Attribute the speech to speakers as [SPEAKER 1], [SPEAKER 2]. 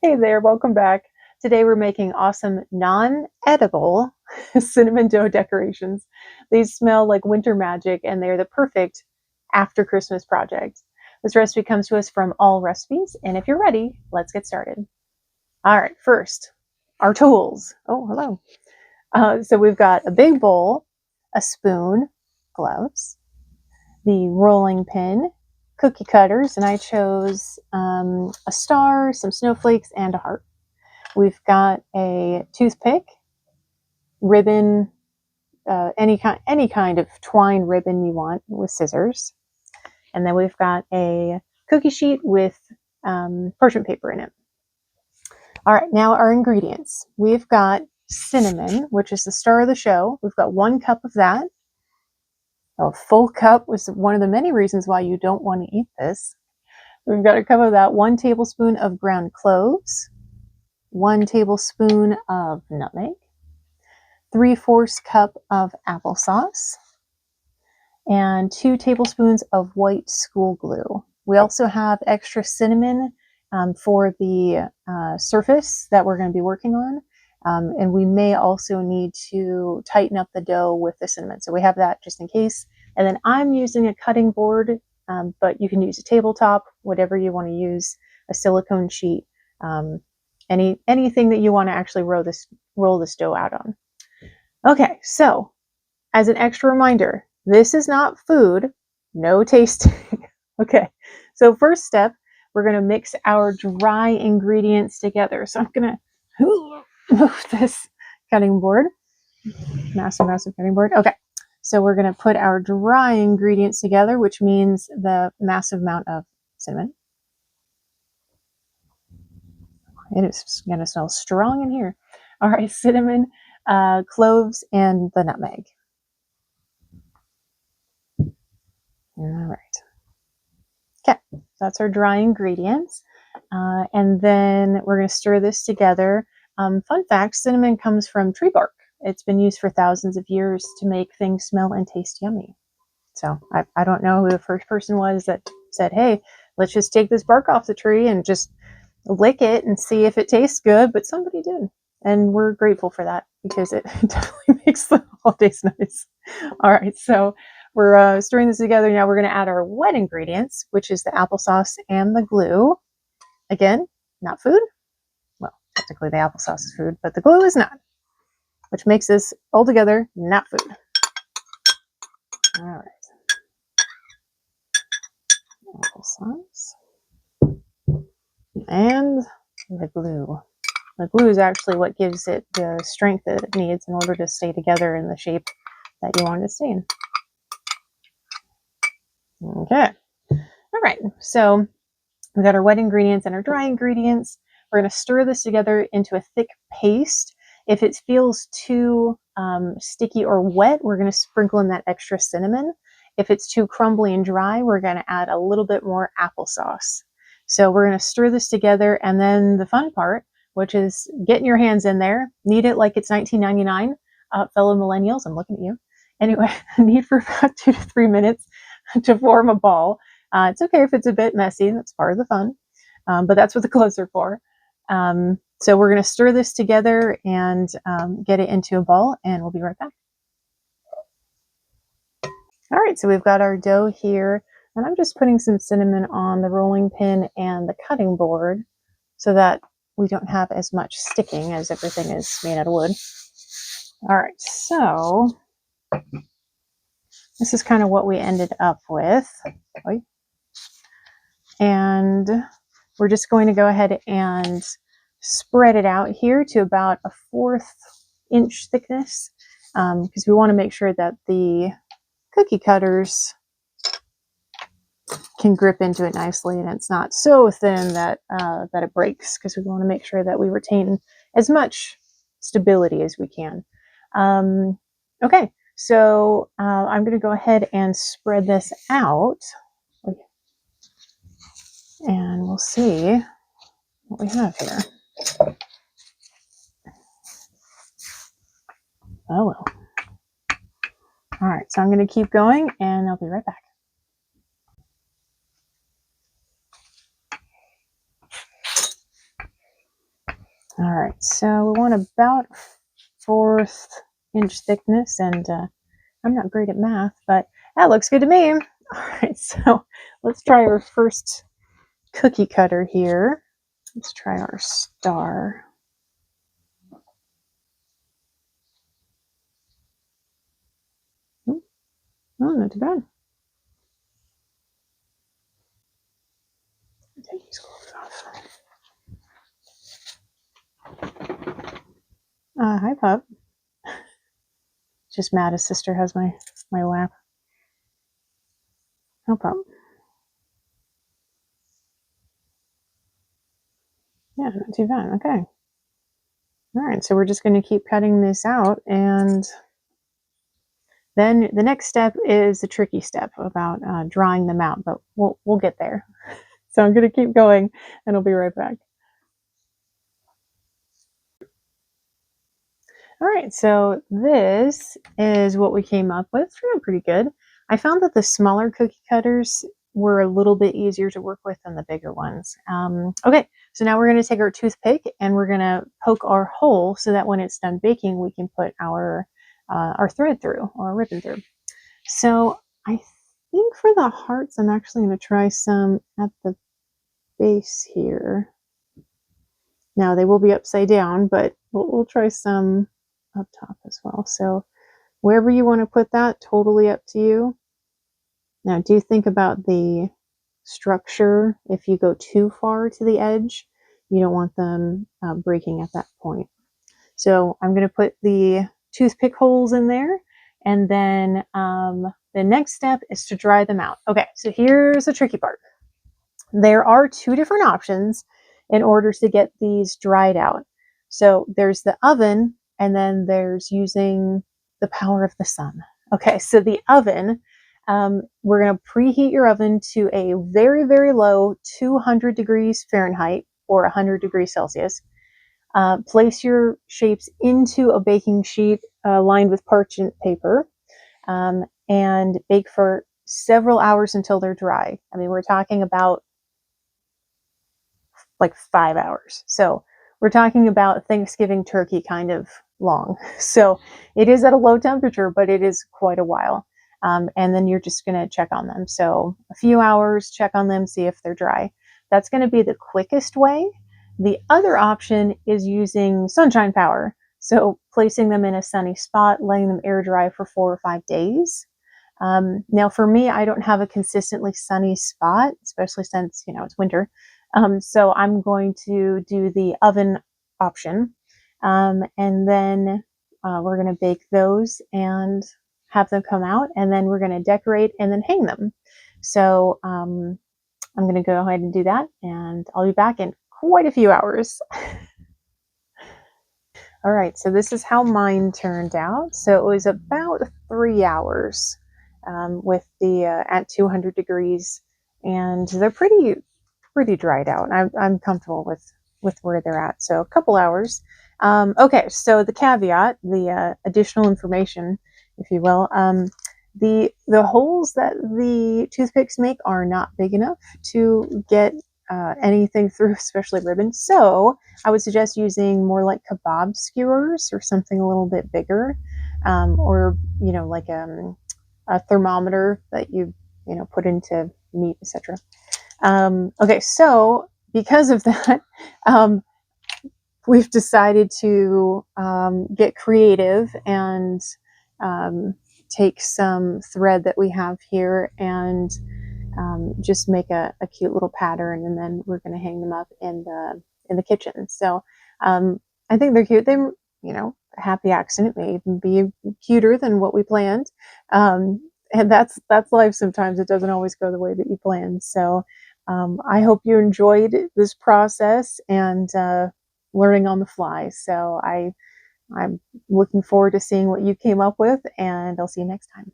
[SPEAKER 1] Hey there, welcome back. Today we're making awesome non-edible cinnamon dough decorations. These smell like winter magic and they're the perfect after Christmas project. This recipe comes to us from All Recipes, and if you're ready, let's get started. All right, first, our tools. Oh, hello. So we've got a big bowl, a spoon, gloves, the rolling pin, cookie cutters, and I chose a star, some snowflakes, and a heart. We've got a toothpick, ribbon, any kind of twine ribbon you want with scissors, and then we've got a cookie sheet with parchment paper in it. All right, now our ingredients. We've got cinnamon, which is the star of the show. We've got 1 cup of that. A full cup was one of the many reasons why you don't want to eat this. We've got a cup of that, 1 tablespoon of ground cloves, 1 tablespoon of nutmeg, 3/4 cup of applesauce, and 2 tablespoons of white school glue. We also have extra cinnamon for the surface that we're going to be working on. And we may also need to tighten up the dough with the cinnamon. So we have that just in case. And then I'm using a cutting board, but you can use a tabletop, whatever you want to use, a silicone sheet, anything that you want to actually roll this dough out on. Okay, so as an extra reminder, this is not food, no tasting. Okay, so first step, we're going to mix our dry ingredients together. So I'm going to move this cutting board, massive cutting board. Okay, so we're going to put our dry ingredients together, which means the massive amount of cinnamon. It is going to smell strong in here. All right, cinnamon, cloves, and the nutmeg. All right. Okay, that's our dry ingredients. And then we're going to stir this together. Fun fact, cinnamon comes from tree bark. It's been used for thousands of years to make things smell and taste yummy. So I don't know who the first person was that said, hey, let's just take this bark off the tree and just lick it and see if it tastes good, but somebody did. And we're grateful for that because it definitely makes the holidays nice. All right, so we're stirring this together. Now we're going to add our wet ingredients, which is the applesauce and the glue. Again, not food. Well, technically the applesauce is food, but the glue is not, which makes this altogether not food. All right. Applesauce and the glue. The glue is actually what gives it the strength that it needs in order to stay together in the shape that you want it to stay in. Okay. All right. So we've got our wet ingredients and our dry ingredients. We're going to stir this together into a thick paste. If it feels too sticky or wet, we're going to sprinkle in that extra cinnamon. If it's too crumbly and dry, we're going to add a little bit more applesauce. So we're going to stir this together, and then the fun part, which is getting your hands in there, knead it like it's 1999. Fellow millennials, I'm looking at you. Anyway, knead for about 2 to 3 minutes to form a ball. It's okay if it's a bit messy, that's part of the fun, but that's what the gloves are for. So we're going to stir this together and get it into a ball, and we'll be right back. All right, so we've got our dough here, and I'm just putting some cinnamon on the rolling pin and the cutting board so that we don't have as much sticking as everything is made out of wood. All right, so this is kind of what we ended up with. And we're just going to go ahead and spread it out here to about a 1/4 inch thickness because we want to make sure that the cookie cutters can grip into it nicely and it's not so thin that that it breaks, because we want to make sure that we retain as much stability as we can. Okay, so I'm going to go ahead and spread this out, and we'll see what we have here. Oh well. All right, so I'm going to keep going and I'll be right back. All right, so we want about 1/4 inch thickness, and I'm not great at math, but that looks good to me. All right, so let's try our first cookie cutter here. Let's try our star. Oh, not too bad. Take these gloves off. Hi, pup. Just mad his sister has my lap. No problem. Yeah, not too bad. Okay. All right, so we're just going to keep cutting this out, and then the next step is the tricky step about drying them out, but we'll get there. So I'm going to keep going, and I'll be right back. All right, so this is what we came up with. It's really pretty good. I found that the smaller cookie cutters were a little bit easier to work with than the bigger ones. Okay, so now we're going to take our toothpick and we're going to poke our hole so that when it's done baking, we can put our thread through or ribbon through. So I think for the hearts, I'm actually going to try some at the base here. Now they will be upside down, but we'll try some up top as well. So wherever you want to put that, totally up to you. Now do think about the structure. If you go too far to the edge, you don't want them breaking at that point. So I'm going to put the toothpick holes in there, and then the next step is to dry them out. Okay, so here's the tricky part. There are two different options in order to get these dried out. So there's the oven, and then there's using the power of the sun. Okay, so the oven, we're going to preheat your oven to a very, very low 200 degrees Fahrenheit or 100 degrees Celsius. Place your shapes into a baking sheet lined with parchment paper, and bake for several hours until they're dry. I mean, we're talking about like 5 hours. So we're talking about Thanksgiving turkey kind of long. So it is at a low temperature, but it is quite a while. And then you're just going to check on them. So a few hours, check on them, see if they're dry. That's going to be the quickest way. The other option is using sunshine power. So placing them in a sunny spot, letting them air dry for 4 or 5 days. Now for me, I don't have a consistently sunny spot, especially since, it's winter. So I'm going to do the oven option. And then we're going to bake those and have them come out. And then we're going to decorate and then hang them. So I'm going to go ahead and do that. And I'll be back in quite a few hours. All right, so this is how mine turned out. So it was about 3 hours with the at 200 degrees, and they're pretty dried out. I'm comfortable with where they're at. So a couple hours. Okay, so the caveat, the additional information, if you will, the holes that the toothpicks make are not big enough to get anything through, especially ribbon. So I would suggest using more like kebab skewers or something a little bit bigger, or like a thermometer that you put into meat, etc. Okay, so because of that, we've decided to get creative and take some thread that we have here and just make a cute little pattern, and then we're going to hang them up in the kitchen. So I think they're cute. They, a happy accident may even be cuter than what we planned. And that's life. Sometimes it doesn't always go the way that you planned. So I hope you enjoyed this process and learning on the fly. So I'm looking forward to seeing what you came up with, and I'll see you next time.